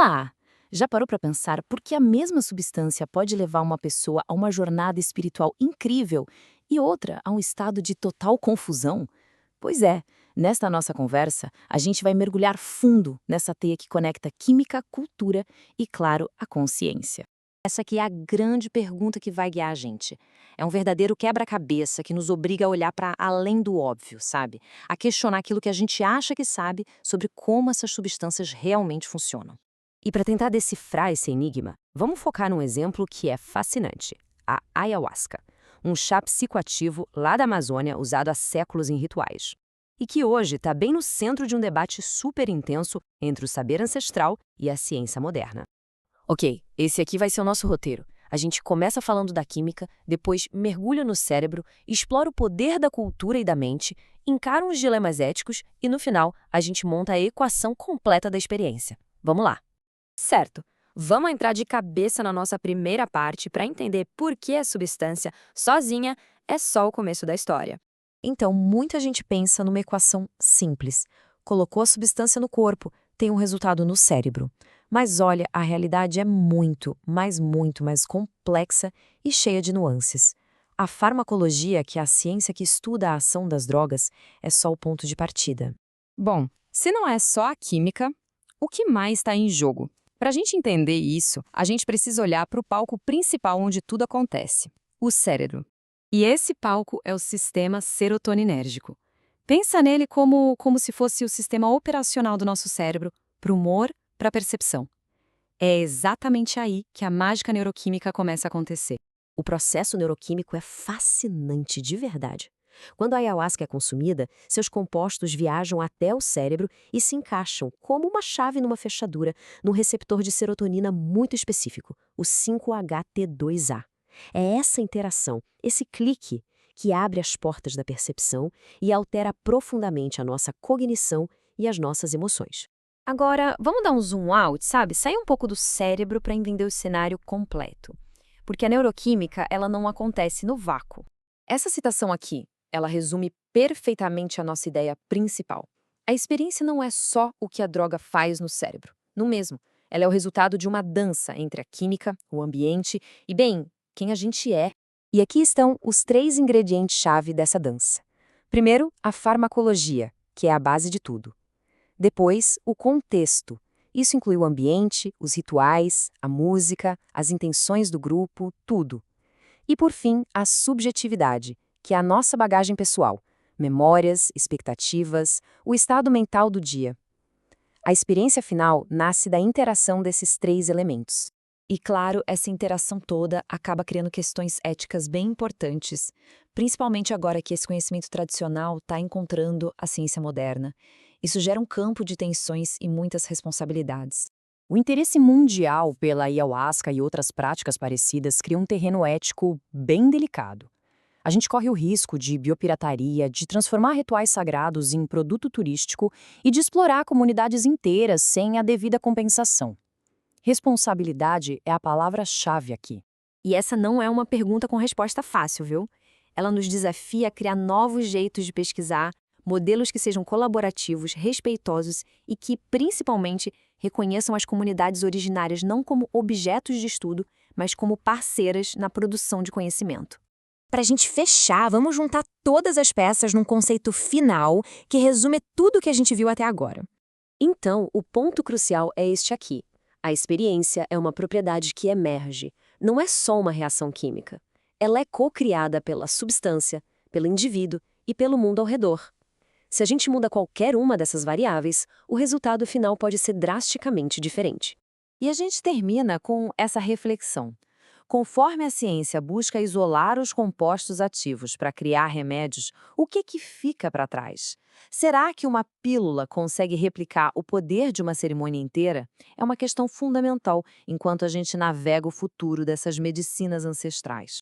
lá! Já parou para pensar por que a mesma substância pode levar uma pessoa a uma jornada espiritual incrível e outra a um estado de total confusão? Pois é, nesta nossa conversa, a gente vai mergulhar fundo nessa teia que conecta química, cultura e, claro, a consciência. Essa aqui é a grande pergunta que vai guiar a gente. É um verdadeiro quebra-cabeça que nos obriga a olhar para além do óbvio, sabe? A questionar aquilo que a gente acha que sabe sobre como essas substâncias realmente funcionam. E para tentar decifrar esse enigma, vamos focar num exemplo que é fascinante: a ayahuasca, um chá psicoativo lá da Amazônia usado há séculos em rituais. E que hoje está bem no centro de um debate super intenso entre o saber ancestral e a ciência moderna. Ok, esse aqui vai ser o nosso roteiro. A gente começa falando da química, depois mergulha no cérebro, explora o poder da cultura e da mente, encara uns dilemas éticos e, no final, a gente monta a equação completa da experiência. Vamos lá! Certo. Vamos entrar de cabeça na nossa primeira parte para entender por que a substância, sozinha, é só o começo da história. Então, muita gente pensa numa equação simples. Colocou a substância no corpo, tem um resultado no cérebro. Mas olha, a realidade é muito mais complexa e cheia de nuances. A farmacologia, que é a ciência que estuda a ação das drogas, é só o ponto de partida. Bom, se não é só a química, o que mais está em jogo? Para a gente entender isso, a gente precisa olhar para o palco principal onde tudo acontece: o cérebro. E esse palco é o sistema serotoninérgico. Pensa nele como se fosse o sistema operacional do nosso cérebro, para o humor, para a percepção. É exatamente aí que a mágica neuroquímica começa a acontecer. O processo neuroquímico é fascinante de verdade. Quando a ayahuasca é consumida, seus compostos viajam até o cérebro e se encaixam, como uma chave numa fechadura, num receptor de serotonina muito específico, o 5-HT2A. É essa interação, esse clique, que abre as portas da percepção e altera profundamente a nossa cognição e as nossas emoções. Agora, vamos dar um zoom out, sabe? Sair um pouco do cérebro para entender o cenário completo. Porque a neuroquímica, ela não acontece no vácuo. Essa citação aqui, ela resume perfeitamente a nossa ideia principal. A experiência não é só o que a droga faz no cérebro. No mesmo, ela é o resultado de uma dança entre a química, o ambiente e, bem, quem a gente é. E aqui estão os 3 ingredientes-chave dessa dança. Primeiro, a farmacologia, que é a base de tudo. Depois, o contexto. Isso inclui o ambiente, os rituais, a música, as intenções do grupo, tudo. E, por fim, a subjetividade, que é a nossa bagagem pessoal, memórias, expectativas, o estado mental do dia. A experiência final nasce da interação desses 3 elementos. E claro, essa interação toda acaba criando questões éticas bem importantes, principalmente agora que esse conhecimento tradicional está encontrando a ciência moderna. Isso gera um campo de tensões e muitas responsabilidades. O interesse mundial pela ayahuasca e outras práticas parecidas cria um terreno ético bem delicado. A gente corre o risco de biopirataria, de transformar rituais sagrados em produto turístico e de explorar comunidades inteiras sem a devida compensação. Responsabilidade é a palavra-chave aqui. E essa não é uma pergunta com resposta fácil, viu? Ela nos desafia a criar novos jeitos de pesquisar, modelos que sejam colaborativos, respeitosos e que, principalmente, reconheçam as comunidades originárias não como objetos de estudo, mas como parceiras na produção de conhecimento. Para a gente fechar, vamos juntar todas as peças num conceito final que resume tudo o que a gente viu até agora. Então, o ponto crucial é este aqui. A experiência é uma propriedade que emerge, não é só uma reação química. Ela é co-criada pela substância, pelo indivíduo e pelo mundo ao redor. Se a gente muda qualquer uma dessas variáveis, o resultado final pode ser drasticamente diferente. E a gente termina com essa reflexão. Conforme a ciência busca isolar os compostos ativos para criar remédios, o que fica para trás? Será que uma pílula consegue replicar o poder de uma cerimônia inteira? É uma questão fundamental enquanto a gente navega o futuro dessas medicinas ancestrais.